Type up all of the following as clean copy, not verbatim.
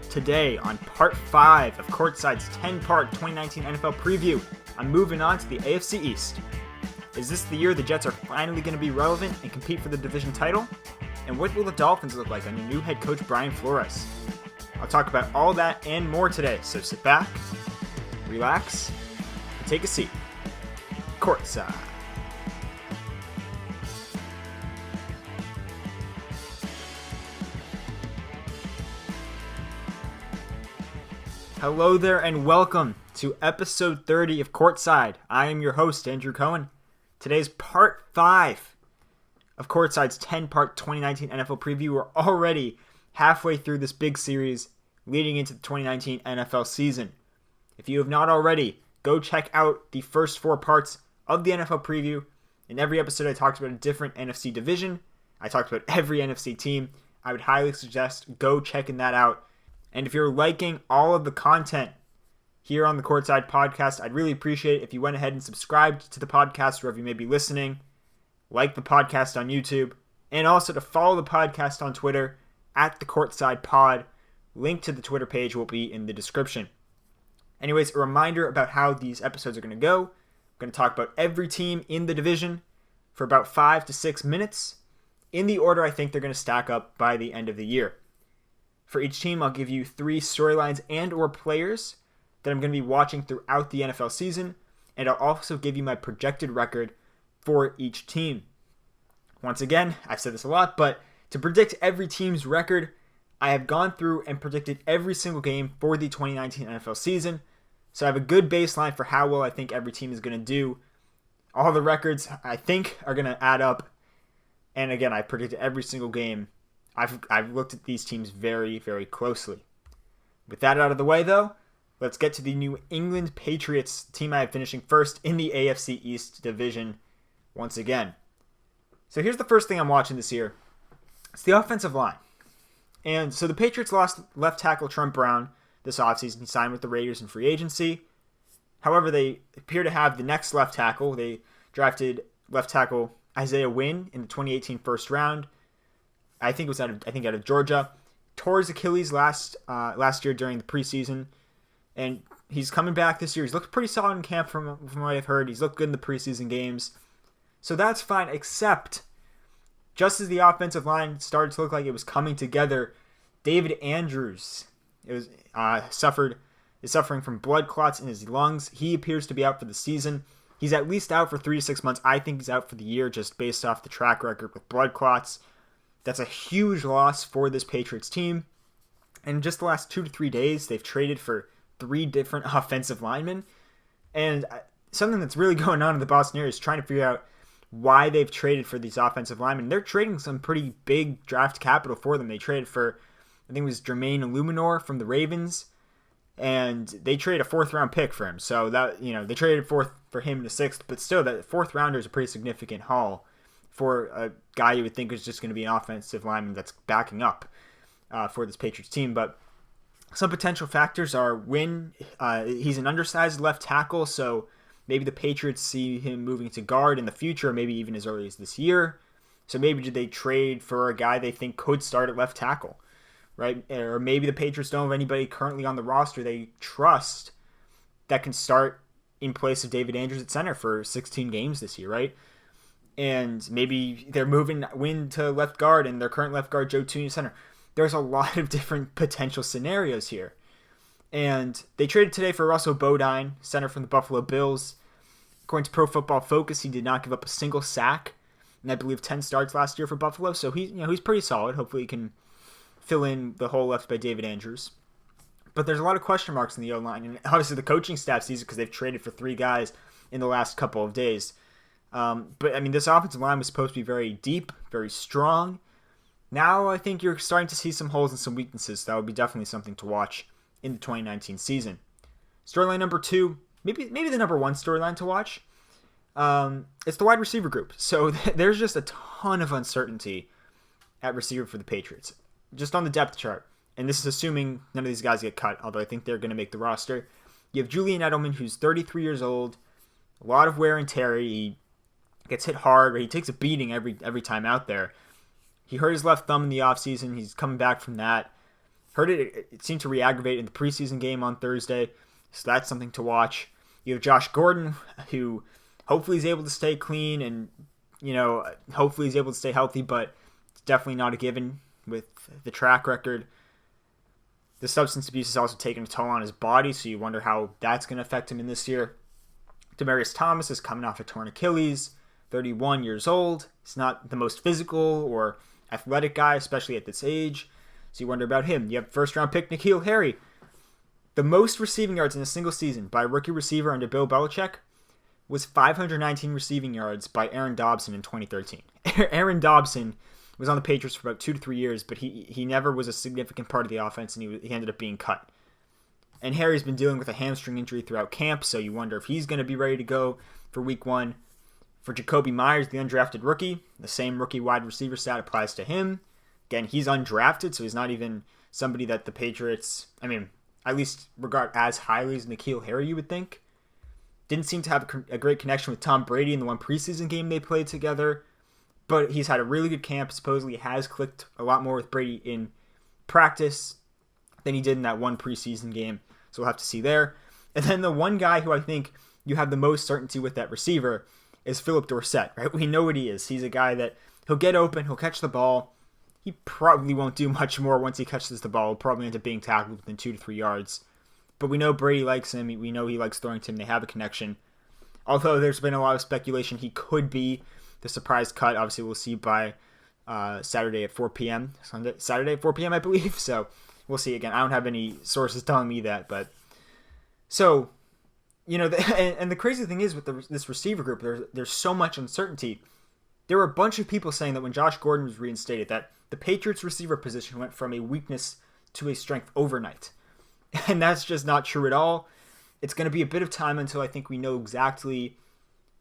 Today on part 5 of Courtside's 10-part 2019 NFL preview, I'm moving on to the AFC East. Is this the year the Jets are finally going to be relevant and compete for the division title? And what will the Dolphins look like under new head coach Brian Flores? I'll talk about all that and more today, so sit back, relax, and take a seat. Courtside. Hello there and welcome to episode 30 of Courtside. I am your host, Andrew Cohen. Today's part 5 of Courtside's 10-part 2019 NFL preview. We're already halfway through this big series leading into the 2019 NFL season. If you have not already, go check out the first 4 parts of the NFL preview. In every episode, I talked about a different NFC division. I talked about every NFC team. I would highly suggest go checking that out. And if you're liking all of the content here on the Courtside podcast, I'd really appreciate it if you went ahead and subscribed to the podcast wherever you may be listening, like the podcast on YouTube, and also to follow the podcast on Twitter at the Courtside Pod. Link to the Twitter page will be in the description. Anyways, a reminder about how these episodes are going to go. I'm going to talk about every team in the division for about 5 to 6 minutes in the order I think they're going to stack up by the end of the year. For each team, I'll give you 3 storylines and or players that I'm going to be watching throughout the NFL season, and I'll also give you my projected record for each team. Once again, I've said this a lot, but to predict every team's record, I have gone through and predicted every single game for the 2019 NFL season, so I have a good baseline for how well I think every team is going to do. All the records, I think, are going to add up, and again, I predicted every single game. I've looked at these teams very, very closely. With that out of the way, though, let's get to the New England Patriots, team I have finishing first in the AFC East division once again. So here's the first thing I'm watching this year. It's the offensive line. And so the Patriots lost left tackle Trent Brown this offseason. He signed with the Raiders in free agency. However, they appear to have the next left tackle. They drafted left tackle Isaiah Wynn in the 2018 first round. I think it was out of Georgia. Tore his Achilles last year during the preseason, and he's coming back this year. He's looked pretty solid in camp from what I've heard. He's looked good in the preseason games, so that's fine. Except, just as the offensive line started to look like it was coming together, David Andrews is suffering from blood clots in his lungs. He appears to be out for the season. He's at least out for 3 to 6 months. I think he's out for the year, just based off the track record with blood clots. That's a huge loss for this Patriots team. And just the last 2 to 3 days, they've traded for 3 different offensive linemen. And something that's really going on in the Boston area is trying to figure out why they've traded for these offensive linemen. They're trading some pretty big draft capital for them. They traded for, I think it was Jermaine Illuminor from the Ravens, and they traded a 4th-round pick for him. So that, they traded for him in the 6th, but still, that 4th rounder is a pretty significant haul for a guy you would think is just going to be an offensive lineman that's backing up for this Patriots team. But some potential factors are he's an undersized left tackle, so maybe the Patriots see him moving to guard in the future, maybe even as early as this year. So maybe did they trade for a guy they think could start at left tackle, right? Or maybe the Patriots don't have anybody currently on the roster they trust that can start in place of David Andrews at center for 16 games this year, right? And maybe they're moving Wynn to left guard and their current left guard Joe Tooney center. There's a lot of different potential scenarios here. And they traded today for Russell Bodine, center from the Buffalo Bills. According to Pro Football Focus, he did not give up a single sack, and I believe 10 starts last year for Buffalo. So he's pretty solid. Hopefully he can fill in the hole left by David Andrews. But there's a lot of question marks in the O-line, and obviously the coaching staff sees it because they've traded for 3 guys in the last couple of days. But this offensive line was supposed to be very deep, very strong. Now I think you're starting to see some holes and some weaknesses. That would be definitely something to watch in the 2019 season. Storyline number 2, maybe the number 1 storyline to watch. It's the wide receiver group. So there's just a ton of uncertainty at receiver for the Patriots, just on the depth chart. And this is assuming none of these guys get cut, although I think they're going to make the roster. You have Julian Edelman, who's 33 years old, a lot of wear and tear. He gets hit hard, or he takes a beating every time out there. He hurt his left thumb in the offseason. He's coming back from that. Heard it seemed to re-aggravate in the preseason game on Thursday, so that's something to watch. You have Josh Gordon, who hopefully is able to stay clean and, hopefully he's able to stay healthy, but it's definitely not a given with the track record. The substance abuse has also taken a toll on his body, so you wonder how that's going to affect him in this year. Demaryius Thomas is coming off a torn Achilles, 31 years old. He's not the most physical or athletic guy, especially at this age, so you wonder about him. You have first-round pick N'Keal Harry. The most receiving yards in a single season by a rookie receiver under Bill Belichick was 519 receiving yards by Aaron Dobson in 2013. Aaron Dobson was on the Patriots for about 2 to 3 years, but he never was a significant part of the offense, and he ended up being cut. And Harry's been dealing with a hamstring injury throughout camp, so you wonder if he's going to be ready to go for week 1. For Jacoby Myers, the undrafted rookie, the same rookie wide receiver stat applies to him. Again, he's undrafted, so he's not even somebody that the Patriots, at least regard as highly as N'Keal Harry, you would think. Didn't seem to have a great connection with Tom Brady in the one preseason game they played together. But he's had a really good camp. Supposedly has clicked a lot more with Brady in practice than he did in that one preseason game. So we'll have to see there. And then the one guy who I think you have the most certainty with that receiver is Philip Dorsett, right? We know what he is. He's a guy that he'll get open, he'll catch the ball. He probably won't do much more once he catches the ball. He'll probably end up being tackled within 2 to 3 yards. But we know Brady likes him. We know he likes throwing to him. They have a connection. Although there's been a lot of speculation he could be the surprise cut. Obviously, we'll see by Saturday at 4 p.m. Saturday at 4 p.m., I believe. So we'll see. Again, I don't have any sources telling me that. But so, and the crazy thing is with this receiver group, there's so much uncertainty. There were a bunch of people saying that when Josh Gordon was reinstated, that the Patriots receiver position went from a weakness to a strength overnight. And that's just not true at all. It's going to be a bit of time until I think we know exactly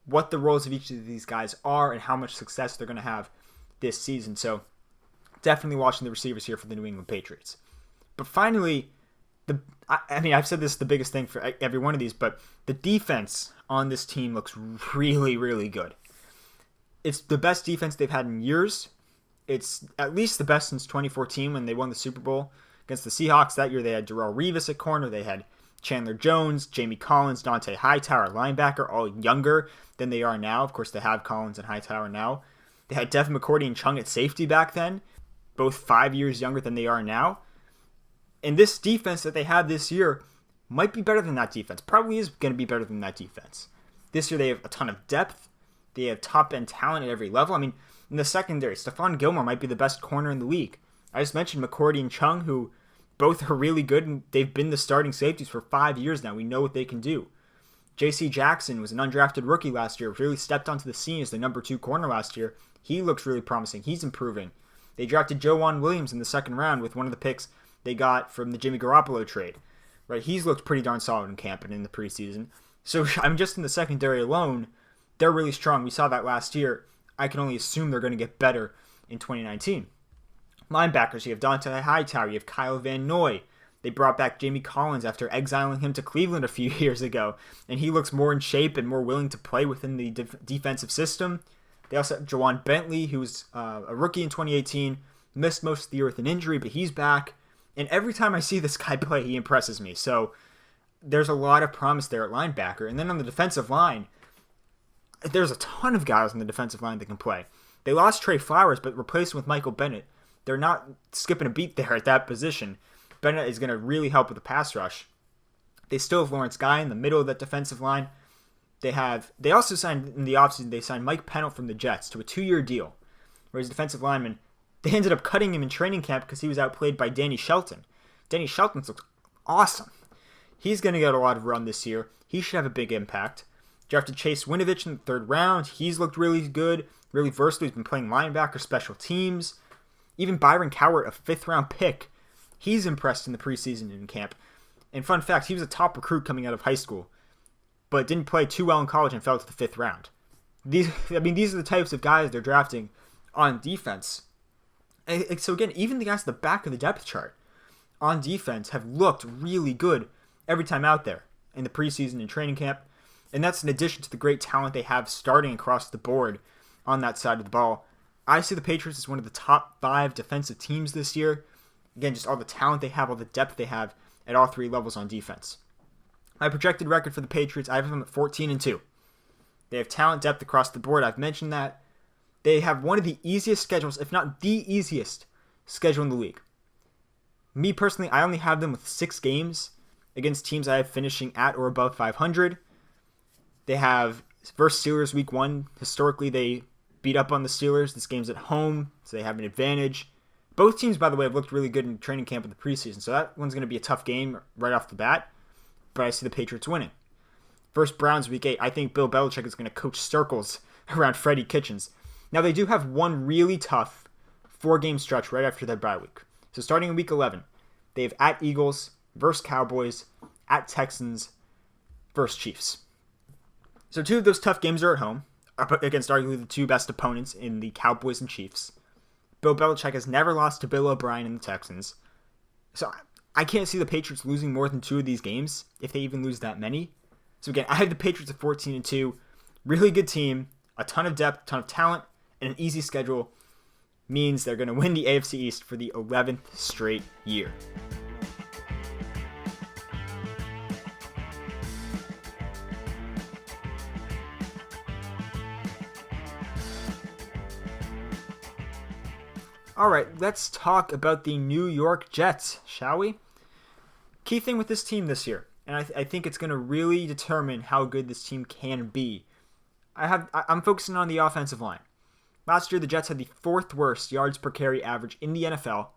what the roles of each of these guys are and how much success they're going to have this season. So definitely watching the receivers here for the New England Patriots. But finally, I've said this is the biggest thing for every one of these, but the defense on this team looks really, really good. It's the best defense they've had in years. It's at least the best since 2014 when they won the Super Bowl against the Seahawks. That year they had Darrelle Revis at corner. They had Chandler Jones, Jamie Collins, Dante Hightower, linebacker, all younger than they are now. Of course, they have Collins and Hightower now. They had Devin McCourty and Chung at safety back then, both 5 years younger than they are now. And this defense that they have this year might be better than that defense. Probably is going to be better than that defense. This year they have a ton of depth. They have top-end talent at every level. In the secondary, Stephon Gilmore might be the best corner in the league. I just mentioned McCourty and Chung, who both are really good, and they've been the starting safeties for 5 years now. We know what they can do. J.C. Jackson was an undrafted rookie last year, really stepped onto the scene as the number 2 corner last year. He looks really promising. He's improving. They drafted Joejuan Williams in the second round with one of the picks they got from the Jimmy Garoppolo trade. Right? He's looked pretty darn solid in camp and in the preseason. So just in the secondary alone, they're really strong. We saw that last year. I can only assume they're going to get better in 2019. Linebackers, you have Dante Hightower, you have Kyle Van Noy. They brought back Jamie Collins after exiling him to Cleveland a few years ago, and he looks more in shape and more willing to play within the defensive system. They also have Jawan Bentley, who was a rookie in 2018, missed most of the year with an injury, but he's back. And every time I see this guy play, he impresses me. So there's a lot of promise there at linebacker. And then on the defensive line, there's a ton of guys on the defensive line that can play. They lost Trey Flowers, but replaced him with Michael Bennett. They're not skipping a beat there at that position. Bennett is going to really help with the pass rush. They still have Lawrence Guy in the middle of that defensive line. They also signed in the offseason, they signed Mike Pennell from the Jets to a 2-year deal, where he's a defensive lineman. They ended up cutting him in training camp because he was outplayed by Danny Shelton. Danny Shelton looks awesome. He's going to get a lot of run this year. He should have a big impact. Drafted Chase Winovich in the 3rd round. He's looked really good, really versatile. He's been playing linebacker, special teams. Even Byron Cowart, a 5th-round pick, he's impressed in the preseason in camp. And fun fact, he was a top recruit coming out of high school, but didn't play too well in college and fell to the 5th round. These are the types of guys they're drafting on defense. And so again, even the guys at the back of the depth chart on defense have looked really good every time out there in the preseason and training camp. And that's in addition to the great talent they have starting across the board on that side of the ball. I see the Patriots as one of the top 5 defensive teams this year. Again, just all the talent they have, all the depth they have at all three levels on defense. My projected record for the Patriots, I have them at 14-2. They have talent depth across the board. I've mentioned that. They have one of the easiest schedules, if not the easiest schedule in the league. Me personally, I only have them with 6 games against teams I have finishing at or above 500. They have versus Steelers week 1. Historically, they beat up on the Steelers. This game's at home, so they have an advantage. Both teams, by the way, have looked really good in training camp in the preseason, so that one's going to be a tough game right off the bat, but I see the Patriots winning. Versus Browns week 8, I think Bill Belichick is going to coach circles around Freddie Kitchens. Now, they do have one really tough 4-game stretch right after their bye week. So starting in week 11, they have at Eagles, versus Cowboys, at Texans, versus Chiefs. So 2 of those tough games are at home, against arguably the 2 best opponents in the Cowboys and Chiefs. Bill Belichick has never lost to Bill O'Brien and the Texans. So I can't see the Patriots losing more than 2 of these games, if they even lose that many. So again, I have the Patriots at 14-2. Really good team, a ton of depth, a ton of talent, and an easy schedule means they're going to win the AFC East for the 11th straight year. All right, let's talk about the New York Jets, shall we? Key thing with this team this year, and I think it's going to really determine how good this team can be. I'm focusing on the offensive line. Last year, the Jets had the 4th worst yards per carry average in the NFL,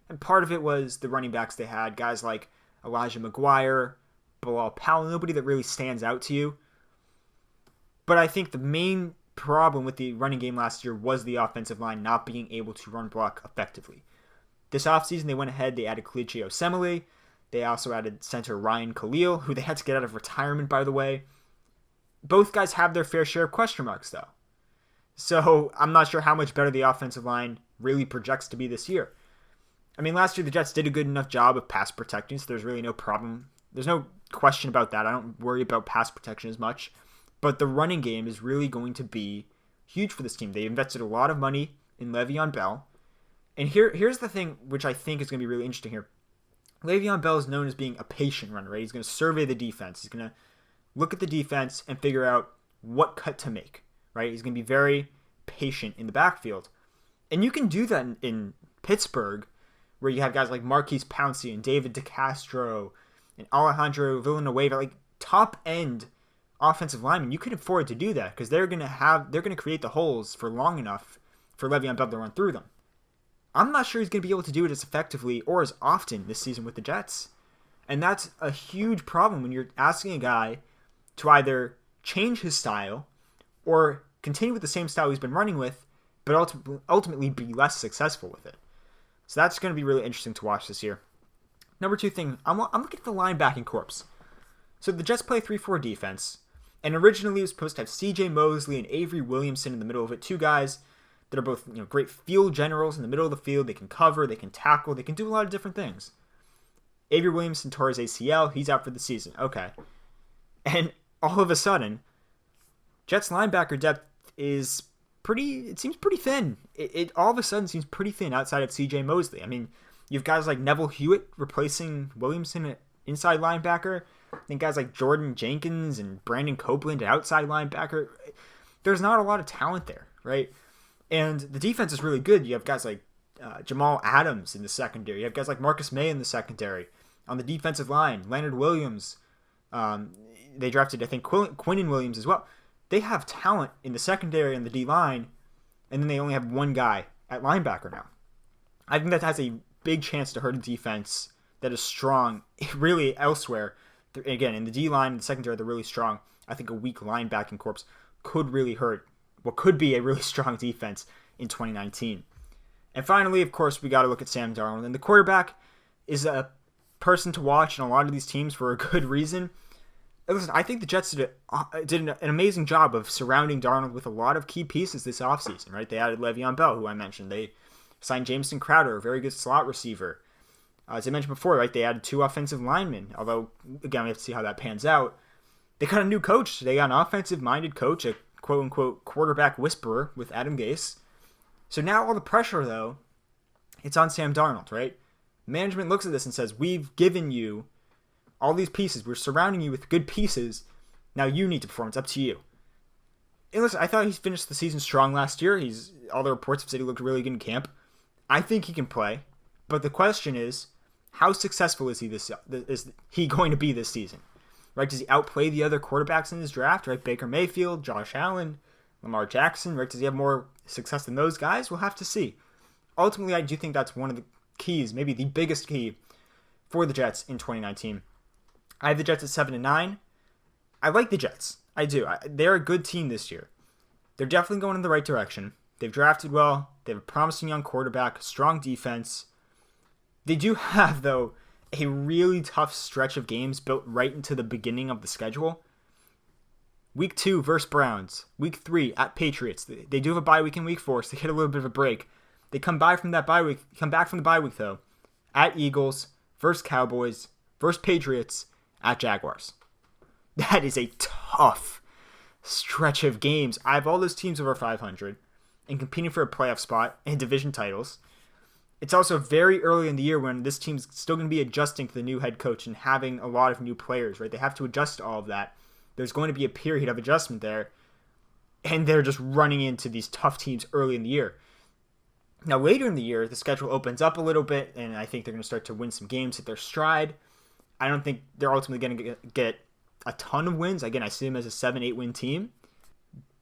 and part of it was the running backs they had, guys like Elijah McGuire, Bilal Powell, nobody that really stands out to you. But I think the main problem with the running game last year was the offensive line not being able to run block effectively. This offseason, they went ahead, they added Kelechi Osemele. They also added center Ryan Khalil, who they had to get out of retirement, by the way. Both guys have their fair share of question marks, though. So I'm not sure how much better the offensive line really projects to be this year. I mean, last year the Jets did a good enough job of pass protecting, so there's really no problem. There's no question about that. I don't worry about pass protection as much. But the running game is really going to be huge for this team. They invested a lot of money in Le'Veon Bell. And here's the thing which I think is going to be really interesting here. Le'Veon Bell is known as being a patient runner, right? He's going to survey the defense. He's going to look at the defense and figure out what cut to make, right? He's going to be very patient in the backfield. And you can do that in Pittsburgh, where you have guys like Marquise Pouncey and David DeCastro and Alejandro Villanueva, like top-end offensive linemen. You can afford to do that because they're going to create the holes for long enough for Le'Veon Bell to run through them. I'm not sure he's going to be able to do it as effectively or as often this season with the Jets. And that's a huge problem when you're asking a guy to either change his style or continue with the same style he's been running with, but ultimately be less successful with it. So that's going to be really interesting to watch this year. Number 2 thing, I'm looking at the linebacking corps. So the Jets play 3-4 defense, and originally it was supposed to have C.J. Mosley and Avery Williamson in the middle of it, 2 guys that are both great field generals in the middle of the field. They can cover, they can tackle, they can do a lot of different things. Avery Williamson tore his ACL, he's out for the season. Okay. And all of a sudden, Jets linebacker depth is it seems pretty thin. It all of a sudden seems pretty thin outside of C.J. Mosley. I mean, you have guys like Neville Hewitt replacing Williamson at inside linebacker. Then guys like Jordan Jenkins and Brandon Copeland at outside linebacker. There's not a lot of talent there, right? And the defense is really good. You have guys like Jamal Adams in the secondary. You have guys like Marcus May in the secondary. On the defensive line, Leonard Williams. They drafted, I think, Quinnen Williams as well. They have talent in the secondary and the D-line, and then they only have 1 guy at linebacker now. I think that has a big chance to hurt a defense that is strong really elsewhere. Again, in the D-line and the secondary, they're really strong. I think a weak linebacking corps could really hurt what could be a really strong defense in 2019. And finally, of course, we got to look at Sam Darnold. And the quarterback is a person to watch in a lot of these teams for a good reason. Listen, I think the Jets did an amazing job of surrounding Darnold with a lot of key pieces this offseason, right? They added Le'Veon Bell, who I mentioned. They signed Jameson Crowder, a very good slot receiver. As I mentioned before, right, they added 2 offensive linemen, although, again, we have to see how that pans out. They got a new coach. They got an offensive-minded coach, a quote-unquote quarterback whisperer with Adam Gase. So now all the pressure, though, it's on Sam Darnold, right? Management looks at this and says, we've given you all these pieces. We're surrounding you with good pieces. Now you need to perform. It's up to you. And listen, I thought he finished the season strong last year. All the reports have said he looked really good in camp. I think he can play. But the question is, how successful is he going to be this season? Right? Does he outplay the other quarterbacks in his draft? Right? Baker Mayfield, Josh Allen, Lamar Jackson. Right? Does he have more success than those guys? We'll have to see. Ultimately, I do think that's one of the keys, maybe the biggest key for the Jets in 2019. I have the Jets at 7-9. I like the Jets. I do. They're a good team this year. They're definitely going in the right direction. They've drafted well. They have a promising young quarterback, strong defense. They do have, though, a really tough stretch of games built right into the beginning of the schedule. Week 2 versus Browns. Week 3 at Patriots. They do have a bye week in week 4, so they get a little bit of a break. They come back from the bye week, though, at Eagles, versus Cowboys, versus Patriots, at Jaguars. That is a tough stretch of games. I have all those teams over 500 and competing for a playoff spot and division titles. It's also very early in the year when this team's still going to be adjusting to the new head coach and having a lot of new players, right? They have to adjust to all of that. There's going to be a period of adjustment there, and they're just running into these tough teams early in the year. Now, later in the year, the schedule opens up a little bit, and I think they're going to start to win some games at their stride. I don't think they're ultimately going to get a ton of wins. Again, I see them as a 7-8 win team.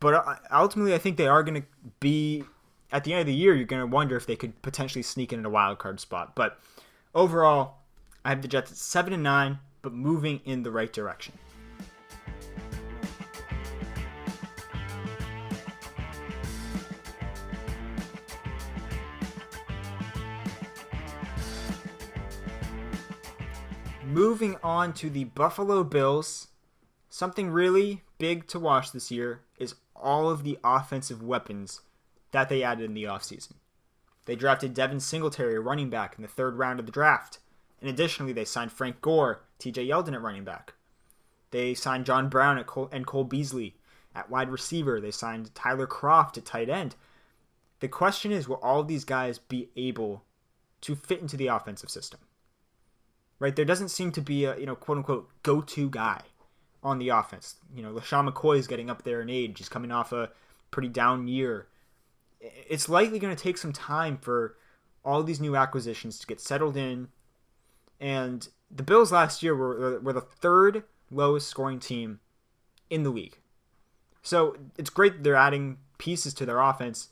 But ultimately, I think they are going to be, at the end of the year, you're going to wonder if they could potentially sneak in a wild card spot. But overall, I have the Jets at 7-9, but moving in the right direction. Moving on to the Buffalo Bills, something really big to watch this year is all of the offensive weapons that they added in the offseason. They drafted Devin Singletary, a running back, in the 3rd round of the draft. And additionally, they signed Frank Gore, TJ Yeldon at running back. They signed John Brown and Cole Beasley at wide receiver. They signed Tyler Kroft at tight end. The question is, will all of these guys be able to fit into the offensive system? Right, there doesn't seem to be a, quote-unquote, go-to guy on the offense. LaShawn McCoy is getting up there in age. He's coming off a pretty down year. It's likely going to take some time for all these new acquisitions to get settled in. And the Bills last year were the 3rd lowest scoring team in the league. So it's great that they're adding pieces to their offense.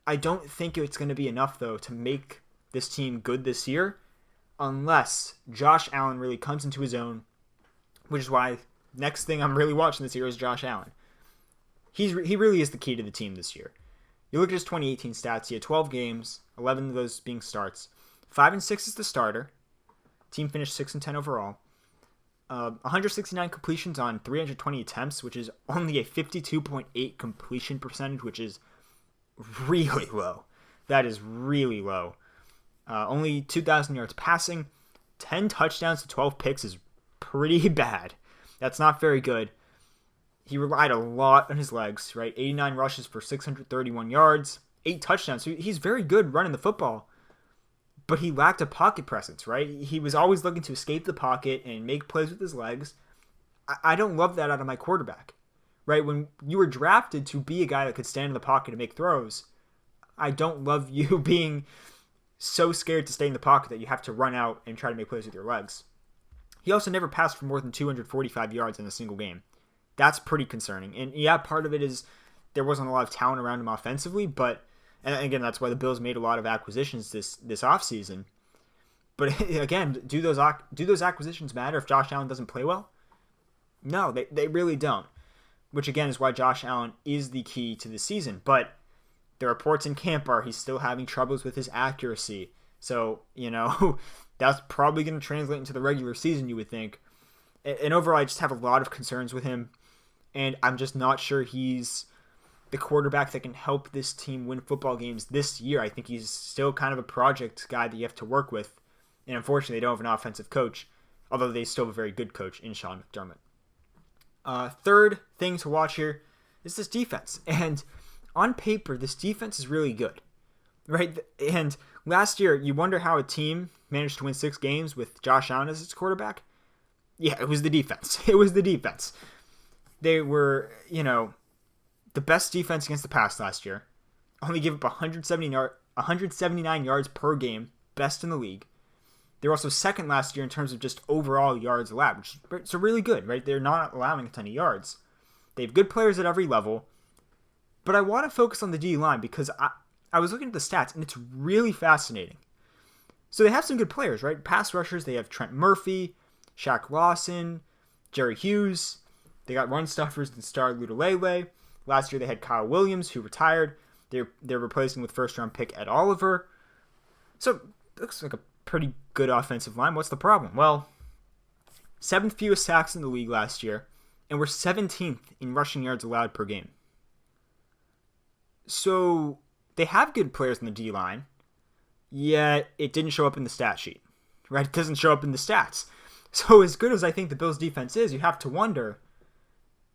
I don't think it's going to be enough, though, to make this team good this year, unless Josh Allen really comes into his own, which is why next thing I'm really watching this year is Josh Allen. He really is the key to the team this year. You look at his 2018 stats, he had 12 games, 11 of those being starts. 5-6 is the starter. Team finished 6-10 overall. 169 completions on 320 attempts, which is only a 52.8 completion percentage, which is really low. That is really low. Only 2,000 yards passing, 10 touchdowns to 12 picks is pretty bad. That's not very good. He relied a lot on his legs, right? 89 rushes for 631 yards, 8 touchdowns. So he's very good running the football, but he lacked a pocket presence, right? He was always looking to escape the pocket and make plays with his legs. I don't love that out of my quarterback, right? When you were drafted to be a guy that could stand in the pocket and make throws, I don't love you being so scared to stay in the pocket that you have to run out and try to make plays with your legs. He also never passed for more than 245 yards in a single game. That's pretty concerning. And yeah, part of it is there wasn't a lot of talent around him offensively, but, and again, that's why the Bills made a lot of acquisitions this offseason. But again, do those acquisitions matter if Josh Allen doesn't play well? No, they really don't. Which again is why Josh Allen is the key to the season. But the reports in camp are he's still having troubles with his accuracy. So, that's probably going to translate into the regular season, you would think. And overall, I just have a lot of concerns with him. And I'm just not sure he's the quarterback that can help this team win football games this year. I think he's still kind of a project guy that you have to work with. And unfortunately, they don't have an offensive coach, although they still have a very good coach in Sean McDermott. Third thing to watch here is this defense. And on paper, this defense is really good, right? And Last year, you wonder how a team managed to win 6 games with Josh Allen as its quarterback? Yeah, it was the defense. It was the defense. They were, the best defense against the pass last year. Only gave up 179 yards per game, best in the league. They were also second last year in terms of just overall yards allowed, which is really good, right? They're not allowing a ton of yards. They have good players at every level. But I want to focus on the D-line because I was looking at the stats, and it's really fascinating. So they have some good players, right? Pass rushers, they have Trent Murphy, Shaq Lawson, Jerry Hughes. They got run stuffers and Star Lutulele. Last year they had Kyle Williams, who retired. They're replacing with first-round pick Ed Oliver. So it looks like a pretty good offensive line. What's the problem? Well, 7th fewest sacks in the league last year, and we're 17th in rushing yards allowed per game. So they have good players in the D-line, yet it didn't show up in the stat sheet, right? It doesn't show up in the stats. So as good as I think the Bills' defense is, you have to wonder,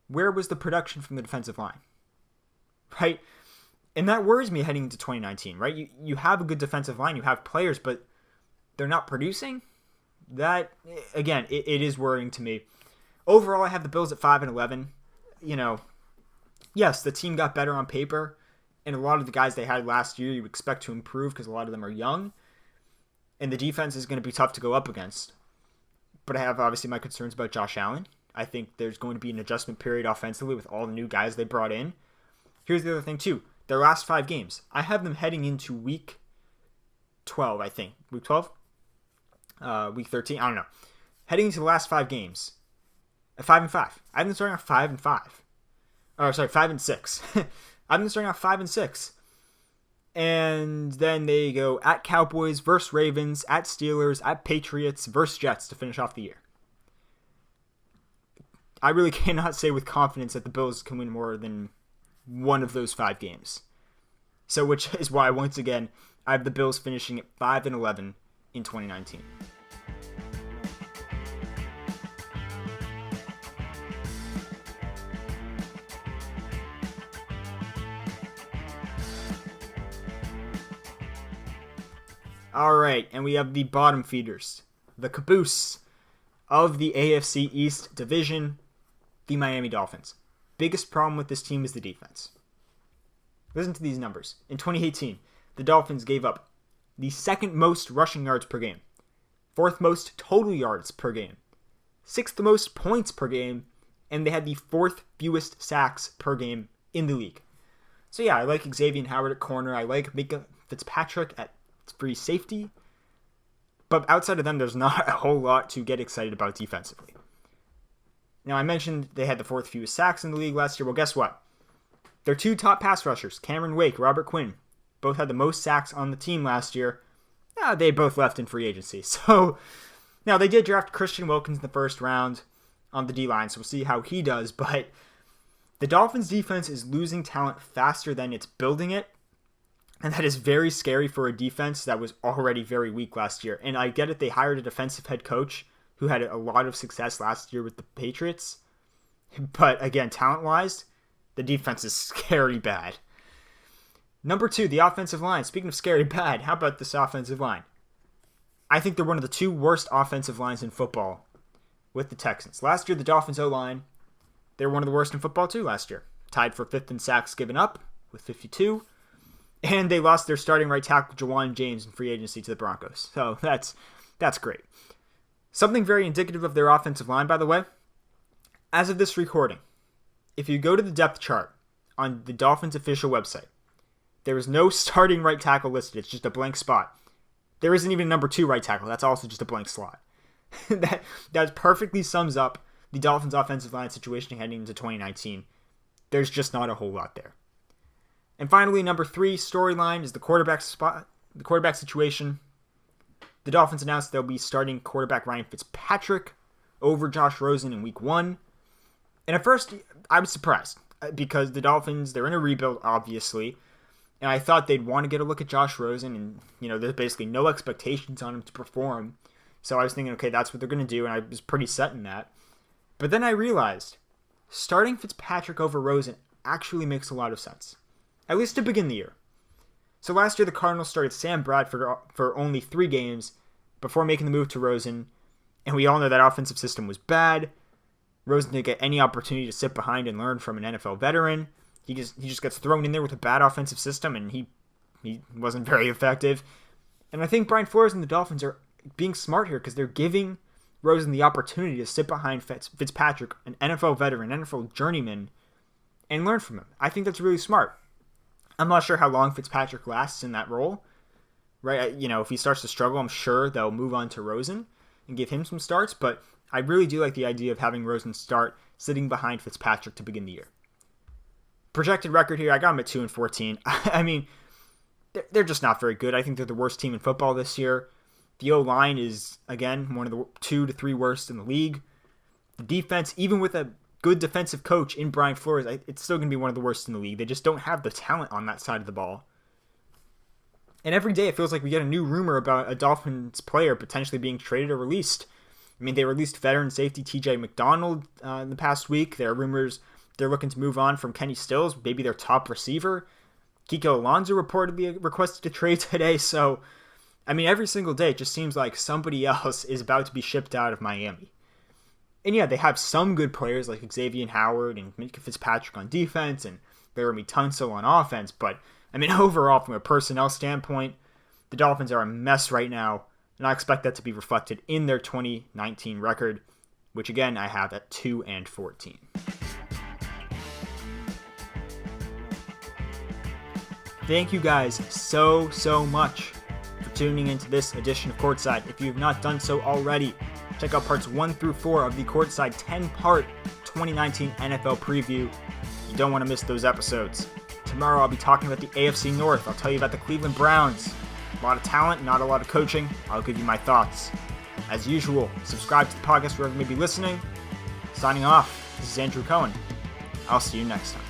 where was the production from the defensive line, right? And that worries me heading into 2019, right? You have a good defensive line, you have players, but they're not producing. That, again, it is worrying to me. Overall, I have the Bills at 5-11. Yes, the team got better on paper, and a lot of the guys they had last year you expect to improve because a lot of them are young, and the defense is going to be tough to go up against. But I have obviously my concerns about Josh Allen. I think there's going to be an adjustment period offensively with all the new guys they brought in. Here's the other thing too. Their last 5 games. I have them heading into week 12, I think. Week 12? Week 13? I don't know. Heading into the last 5 games. 5-5. I have them starting off 5-5. Oh, sorry, 5-6. I have them starting off 5-6. And then they go at Cowboys versus Ravens, at Steelers, at Patriots versus Jets to finish off the year. I really cannot say with confidence that the Bills can win more than one of those 5 games. So, which is why, once again, I have the Bills finishing at 5-11 in 2019. All right, and we have the bottom feeders, the caboose of the AFC East division, the Miami Dolphins. Biggest problem with this team is the defense. Listen to these numbers. In 2018, the Dolphins gave up the 2nd most rushing yards per game, 4th most total yards per game, 6th most points per game, and they had the 4th fewest sacks per game in the league. So yeah, I like Xavier Howard at corner. I like Micah Fitzpatrick at free safety. But outside of them, there's not a whole lot to get excited about defensively. Now, I mentioned they had the 4th fewest sacks in the league last year. Well, guess what? Their 2 top pass rushers, Cameron Wake, Robert Quinn, both had the most sacks on the team last year. They both left in free agency. So, now they did draft Christian Wilkins in the 1st round on the D-line, so we'll see how he does. But the Dolphins' defense is losing talent faster than it's building it. And that is very scary for a defense that was already very weak last year. And I get it, they hired a defensive head coach who had a lot of success last year with the Patriots. But again, talent-wise, the defense is scary bad. Number 2, the offensive line. Speaking of scary bad, how about this offensive line? I think they're one of the 2 worst offensive lines in football with the Texans. Last year, the Dolphins O-line, they were one of the worst in football too last year. Tied for 5th in sacks given up with 52. And they lost their starting right tackle, Jawan James, in free agency to the Broncos. So that's great. Something very indicative of their offensive line, by the way. As of this recording, if you go to the depth chart on the Dolphins official website, there is no starting right tackle listed. It's just a blank spot. There isn't even a number 2 right tackle. That's also just a blank slot. that perfectly sums up the Dolphins' offensive line situation heading into 2019. There's just not a whole lot there. And finally, number 3 storyline is the quarterback situation. The Dolphins announced they'll be starting quarterback Ryan Fitzpatrick over Josh Rosen in week 1. And at first, I was surprised because the Dolphins, they're in a rebuild, obviously. And I thought they'd want to get a look at Josh Rosen. And, there's basically no expectations on him to perform. So I was thinking, okay, that's what they're going to do. And I was pretty set in that. But then I realized starting Fitzpatrick over Rosen actually makes a lot of sense. At least to begin the year. So last year, the Cardinals started Sam Bradford for only 3 games before making the move to Rosen, and we all know that offensive system was bad. Rosen didn't get any opportunity to sit behind and learn from an NFL veteran. He just gets thrown in there with a bad offensive system, and he wasn't very effective. And I think Brian Flores and the Dolphins are being smart here because they're giving Rosen the opportunity to sit behind Fitzpatrick, an NFL veteran, NFL journeyman, and learn from him. I think that's really smart. I'm not sure how long Fitzpatrick lasts in that role, right? If he starts to struggle, I'm sure they'll move on to Rosen and give him some starts, but I really do like the idea of having Rosen start sitting behind Fitzpatrick to begin the year. Projected record here, I got him at 2-14. I mean, they're just not very good. I think they're the worst team in football this year. The O-line is, again, one of the 2 to 3 worst in the league. The defense, even with a good defensive coach in Brian Flores, it's still going to be one of the worst in the league. They just don't have the talent on that side of the ball. And every day it feels like we get a new rumor about a Dolphins player potentially being traded or released. I mean, they released veteran safety T.J. McDonald in the past week. There are rumors they're looking to move on from Kenny Stills, maybe their top receiver. Kiko Alonso reportedly requested a trade today. So, I mean, every single day it just seems like somebody else is about to be shipped out of Miami. And yeah, they have some good players like Xavier Howard and Minka Fitzpatrick on defense and Laramie Tunsil on offense. But, I mean, overall, from a personnel standpoint, the Dolphins are a mess right now. And I expect that to be reflected in their 2019 record, which again, I have at 2-14. Thank you guys so much for tuning into this edition of Courtside. If you have not done so already, check out parts 1 through 4 of the Courtside 10-part 2019 NFL preview. You don't want to miss those episodes. Tomorrow I'll be talking about the AFC North. I'll tell you about the Cleveland Browns. A lot of talent, not a lot of coaching. I'll give you my thoughts. As usual, subscribe to the podcast wherever you may be listening. Signing off, this is Andrew Cohen. I'll see you next time.